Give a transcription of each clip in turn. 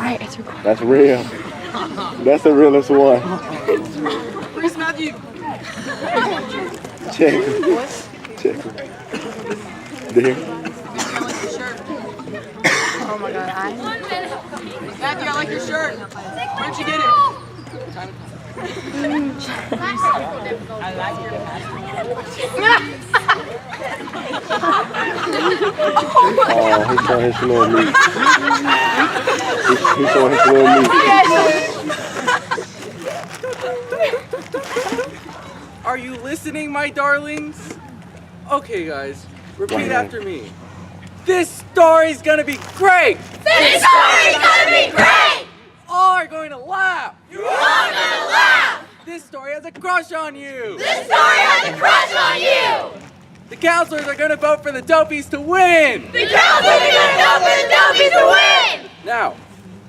Alright, it's recording. That's real. That's the realest one. Where's Matthew? Check it. Check it. There. Oh my god, Matthew, I like your shirt. Where'd you get it? I like your Oh, he's showing his little meat. He's showing his little meat. Are you listening, my darlings? Okay, guys, repeat after me. This story's gonna be great! This story's gonna be great! You all are going to laugh! You're all gonna laugh! This story has a crush on you! This story has a crush on you! The counselors are gonna vote for the Dopeys to win! The counselors are gonna vote for the Dopeys to win! Now,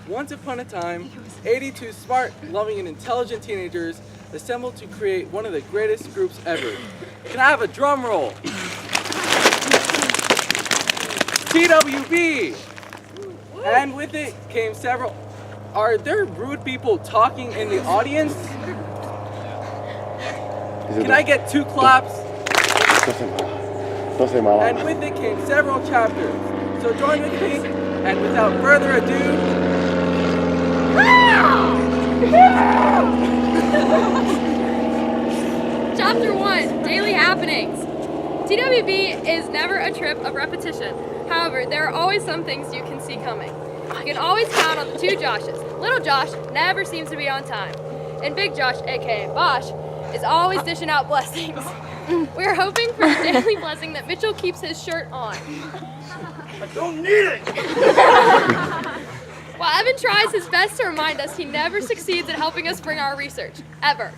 once upon a time, 82 smart, loving, and intelligent teenagers assembled to create one of the greatest groups ever. Can I have a drum roll? TWB! And with it came several... Are there rude people talking in the audience? Can I get 2 claps? Don't say my life. And with it came several chapters. So join with me, and without further ado... Chapter 1, Daily Happenings. TWB is never a trip of repetition. However, there are always some things you can see coming. You can always count on the 2 Joshes. Little Josh never seems to be on time. And Big Josh, aka Bosh, is always dishing out blessings. We are hoping for the daily blessing that Mitchell keeps his shirt on. I don't need it! While Evan tries his best to remind us, he never succeeds at helping us bring our research. Ever.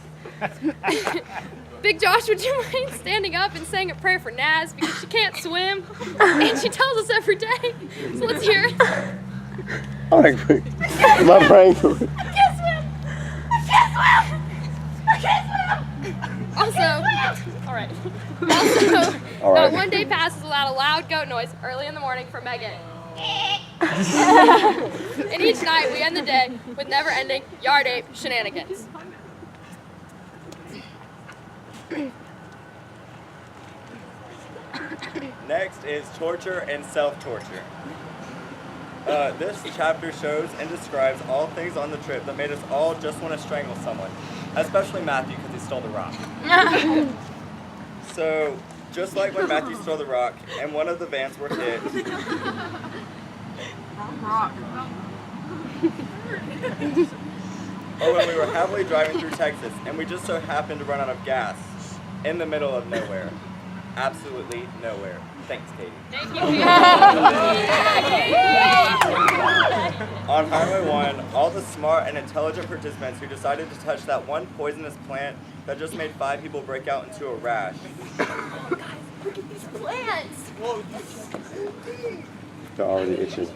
Big Josh, would you mind standing up and saying a prayer for Naz because she can't swim? And she tells us every day. So let's hear it. I'm angry. My brain. I can't swim! I can't swim! I can't swim! Also, alright. Also, not one day passes without a loud goat noise early in the morning from Megan. And each night we end the day with never-ending yard ape shenanigans. Next is torture and self-torture. This chapter shows and describes all things on the trip that made us all just want to strangle someone, especially Matthew because he stole the rock. So, just like when Matthew stole the rock and one of the vans were hit, or when we were heavily driving through Texas and we just so happened to run out of gas in the middle of nowhere. Absolutely nowhere. Thanks, Katie. Thank you. On Highway 1, all the smart and intelligent participants who decided to touch that one poisonous plant that just made 5 people break out into a rash. Look at these plants! They're already itching.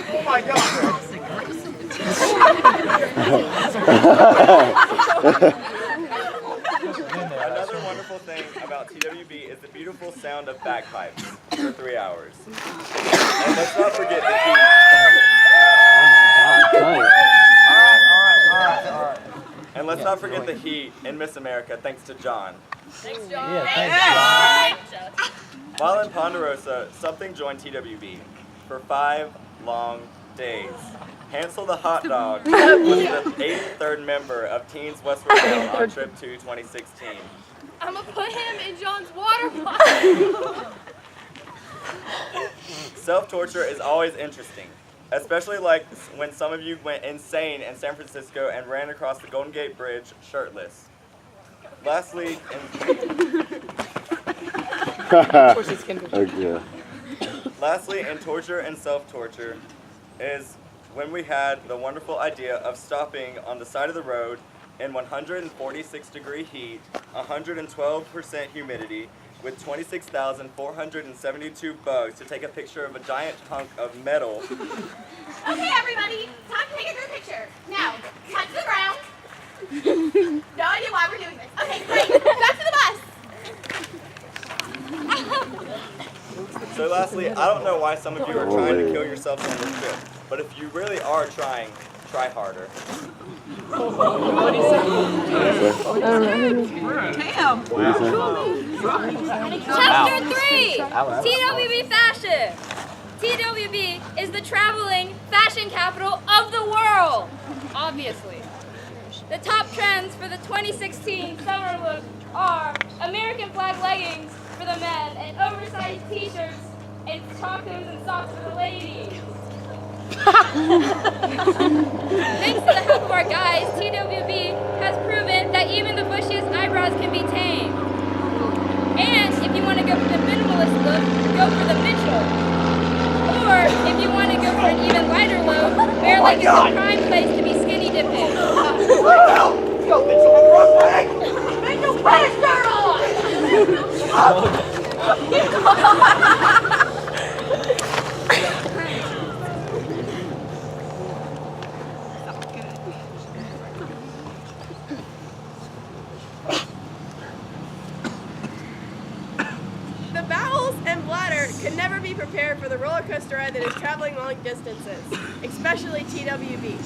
Oh my God! Another wonderful thing about TWB is the beautiful sound of bagpipes for 3 hours. And let's not forget the heat. Alright. And let's not forget the heat in Miss America, thanks to John. Thanks, John. While in Ponderosa, something joined TWB for 5 long days. Hansel the hot dog was the 83rd member of Teens Westward Bound on trip to 2016. I'm gonna put him in John's water bottle. Self-torture is always interesting, especially like when some of you went insane in San Francisco and ran across the Golden Gate Bridge shirtless. Lastly, in torture and self-torture is when we had the wonderful idea of stopping on the side of the road in 146-degree heat, 112% humidity, with 26,472 bugs to take a picture of a giant hunk of metal. Okay, everybody, time to take a group picture. Now, touch the ground. No idea why we're doing this. Okay, great. Back to the bus. So lastly, I don't know why some of you are trying to kill yourselves on this trip, but if you really are trying, try harder. Chapter 3, TWB Fashion. TWB is the traveling fashion capital of the world, obviously. The top trends for the 2016 summer look are American flag leggings for the men and oversized t-shirts and tacos and socks for the ladies. Thanks to the help of our guys, TWB has proven that even the bushiest eyebrows can be tamed. And if you want to go for the minimalist look, go for the Mitchell. Or if you want to go for an even lighter look, Bear Lake is the prime place to be skinny dipping. Go, Mitchell, I'm wrong leg! Mitchell, put his shirt on! The bowels and bladder can never be prepared for the roller coaster ride that is traveling long distances, especially TWB.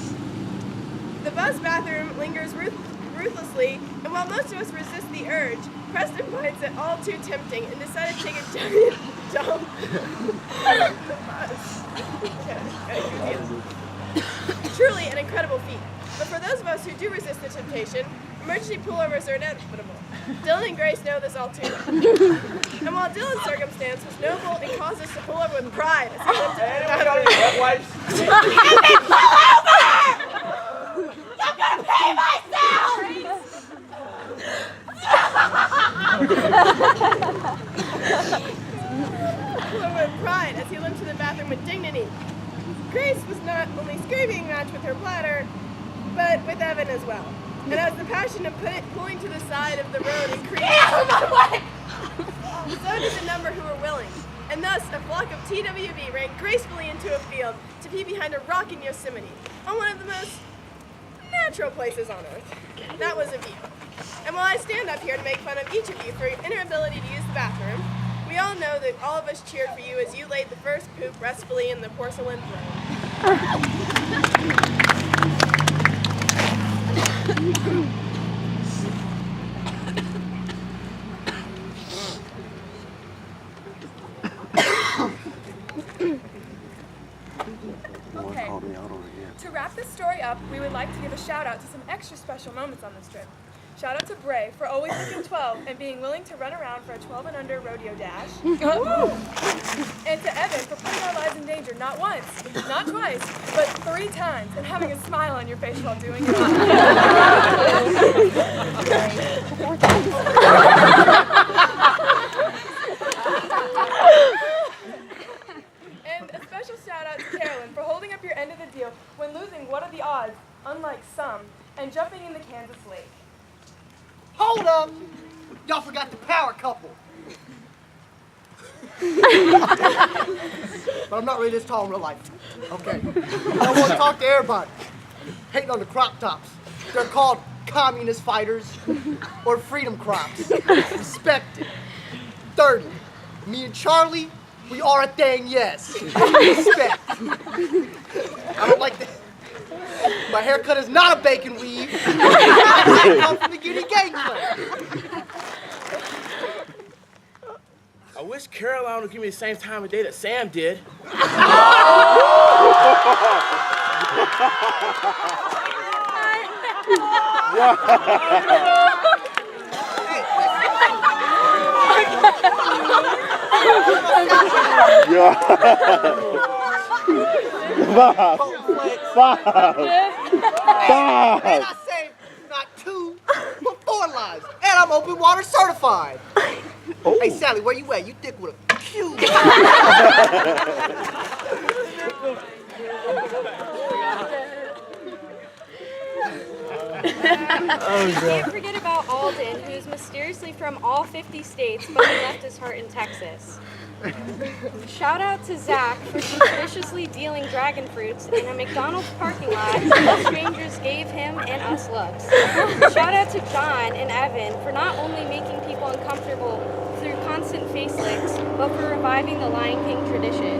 The bus bathroom lingers ruthlessly, and while most of us resist the urge, Preston finds it all too tempting and decided to take a giant dump. Truly an incredible feat. But for those of us who do resist the temptation, emergency pullovers are inevitable. Dylan and Grace know this all too well. And while Dylan's circumstance was noble and caused us to pull over with pride as he lifted the bathroom. I'm gonna pay myself! Pull over with pride as he limped to the bathroom with dignity. Grace was not only screaming match with her bladder, but with Evan as well. And as the passion of pulling to the side of the road increased, so did the number who were willing. And thus, a flock of TWB ran gracefully into a field to pee behind a rock in Yosemite, on one of the most natural places on Earth. That was a view. And while I stand up here to make fun of each of you for your inability to use the bathroom, we all know that all of us cheered for you as you laid the first poop restfully in the porcelain throne. Okay. To wrap this story up, we would like to give a shout out to some extra special moments on this trip. Shout out to Bray for always looking 12 and being willing to run around for a 12 and under rodeo dash. And to Evan for putting our lives in danger not once, not twice, but 3 times and having a smile on your face while doing it. And a special shout out to Carolyn for holding up your end of the deal when losing what are the odds, unlike some, and jumping in the Kansas Lake. Hold up! Y'all forgot the power couple. But I'm not really this tall in real life. Okay. I want to talk to everybody. Hating on the crop tops. They're called communist fighters or freedom crops. Respect it. 30. Me and Charlie, we are a thing, yes. Respect. I don't like that. My haircut is not a bacon weave. I come from the Guinea Gangplank. I wish Caroline would give me the same time of day that Sam did. Stop. And I say not 2, but 4 lives. And I'm open water certified. Hey, Sally, where you at? You thick with a Q. Can't forget about Alden, who's mysteriously from all 50 states, but he left his heart in Texas. Shout out to Zach for suspiciously dealing dragon fruits in a McDonald's parking lot while strangers gave him and us looks. Shout out to John and Evan for not only making people uncomfortable through constant face licks, but for reviving the Lion King tradition.